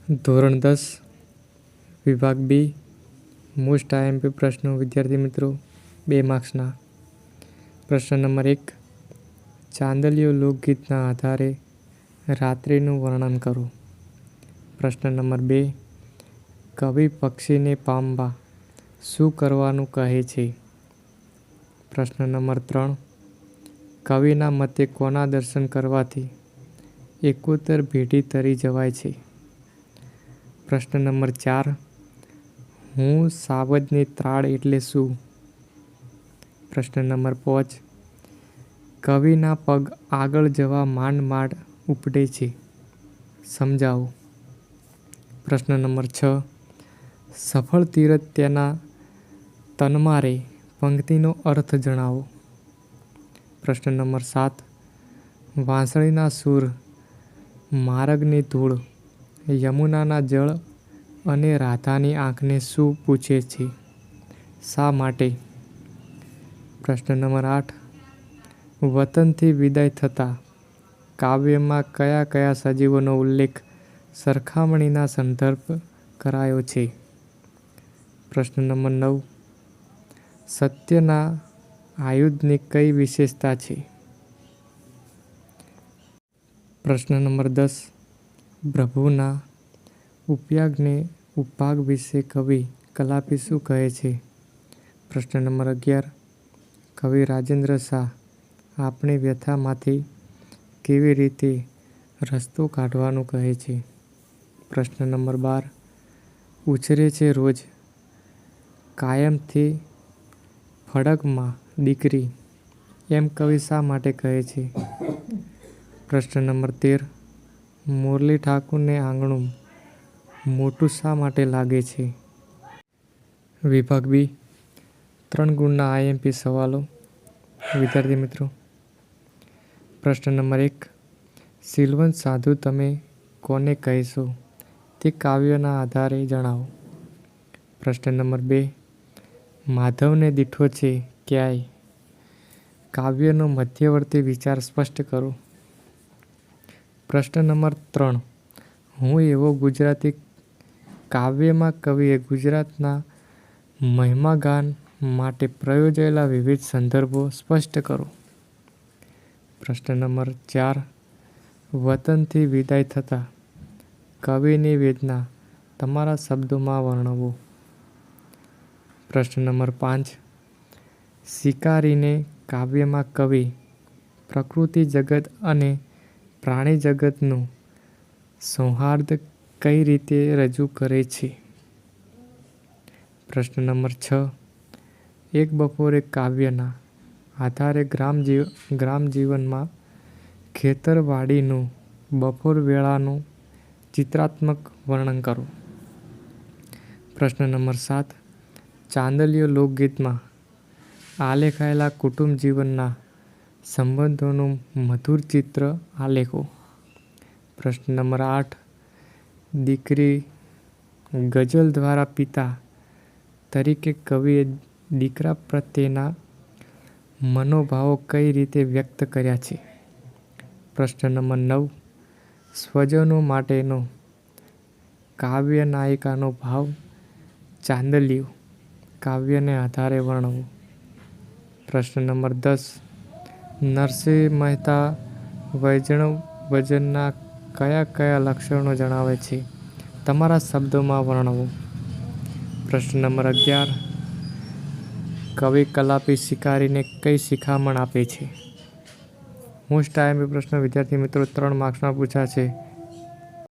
ધોરણ 10 વિભાગ બી most IMP પ્રશ્નો. વિદ્યાર્થી મિત્રો 2 માર્ક્સના. પ્રશ્ન નંબર 1, ચાંદલિયો લોકગીતના આધારે રાત્રિનું વર્ણન કરો. પ્રશ્ન નંબર 2, કવિ પક્ષીને પામવા શું કરવાનું કહે છે. પ્રશ્ન નંબર 3, કવિના મતે કોના દર્શન કરવાથી એકોતર ભેટી તરી જવાય છે. પ્રશ્ન નંબર 4, હું સાવજની ત્રાળ એટલે શું. પ્રશ્ન નંબર 5, કવિના પગ આગળ જવા માંડ માંડ ઉપડે છે, સમજાવો. પ્રશ્ન નંબર 6, સફળ તીરથ તેના તનમારે પંક્તિનો અર્થ જણાવો. પ્રશ્ન નંબર 7, વાંસળીના સૂર, માર્ગની ધૂળ, યમુનાના જળ અને રાધાની આંખને શું પૂછે છે, શા માટે. પ્રશ્ન નંબર 8, વતનથી વિદાય થતા કાવ્યમાં કયા કયા સજીવોનો ઉલ્લેખ સરખામણીના સંદર્ભ કરાયો છે. પ્રશ્ન નંબર 9, સત્યના આયુધની કઈ વિશેષતા છે. પ્રશ્ન નંબર 10, ભૃગુના ઉપયાગને ઉપભાગ વિશે કવિ કલાપી શું કહે છે. પ્રશ્ન નંબર 11, કવિ રાજેન્દ્ર શાહ આપણી વ્યથામાંથી કેવી રીતે રસ્તો કાઢવાનું કહે છે. પ્રશ્ન નંબર 12, ઉછરે છે રોજ કાયમથી ફળકમાં દીકરી એમ કવિ શા માટે કહે છે. પ્રશ્ન નંબર 13, મુરલી ઠાકુરને આંગણું મોટું શા માટે લાગે છે. વિભાગ બી 3 ગુણના આઈએમપી સવાલો. વિદ્યાર્થી મિત્રો, પ્રશ્ન નંબર 1, શીલવંત સાધુ તમે કોને કહેશો તે કાવ્યના આધારે જણાવો. પ્રશ્ન નંબર 2, માધવને દીઠો છે ક્યાંય કાવ્યનો મધ્યવર્તી વિચાર સ્પષ્ટ કરો. પ્રશ્ન નંબર 3, હું એવો ગુજરાતી કાવ્યમાં કવિએ ગુજરાતના મહિમાગાન માટે પ્રયોજાયેલા વિવિધ સંદર્ભો સ્પષ્ટ કરો. પ્રશ્ન નંબર 4, વતનથી વિદાય થતા કવિની વેદના તમારા શબ્દોમાં વર્ણવો. પ્રશ્ન નંબર 5, શિકારીને કાવ્યમાં કવિ પ્રકૃતિ જગત અને પ્રાણી જગતનું સૌહાર્દ કઈ રીતે રજૂ કરે છે. પ્રશ્ન નંબર 6, એક બપોરે કાવ્યના આધારે ગ્રામજીવનમાં ખેતરવાડીનું બપોર વેળાનું ચિત્રાત્મક વર્ણન કરો. પ્રશ્ન નંબર 7, ચાંદલિયો લોકગીતમાં આલેખાયેલા કુટુંબ જીવનના સંબંધોનું મધુર ચિત્ર આલેખો. પ્રશ્ન નંબર 8, દીકરી ગઝલ દ્વારા પિતા તરીકે કવિએ દીકરા પ્રત્યેના મનોભાવો કઈ રીતે વ્યક્ત કર્યા છે. પ્રશ્ન નંબર 9, સ્વજનો માટેનો કાવ્ય નાયિકાનો ભાવ ચાંદલિયો કાવ્યને આધારે વર્ણવો. પ્રશ્ન નંબર 10, નરસિંહ મહેતા વૈષ્ણવ ભજનના કયા કયા લક્ષણો જણાવે છે, તમારા શબ્દોમાં વર્ણવો. પ્રશ્ન નંબર 11, કવિ કલાપી શિકારીને કઈ શિખામણ આપે છે. મોસ્ટ આઈએમપી પ્રશ્નો વિદ્યાર્થી મિત્રો 3 માર્ક્સના પૂછાશે.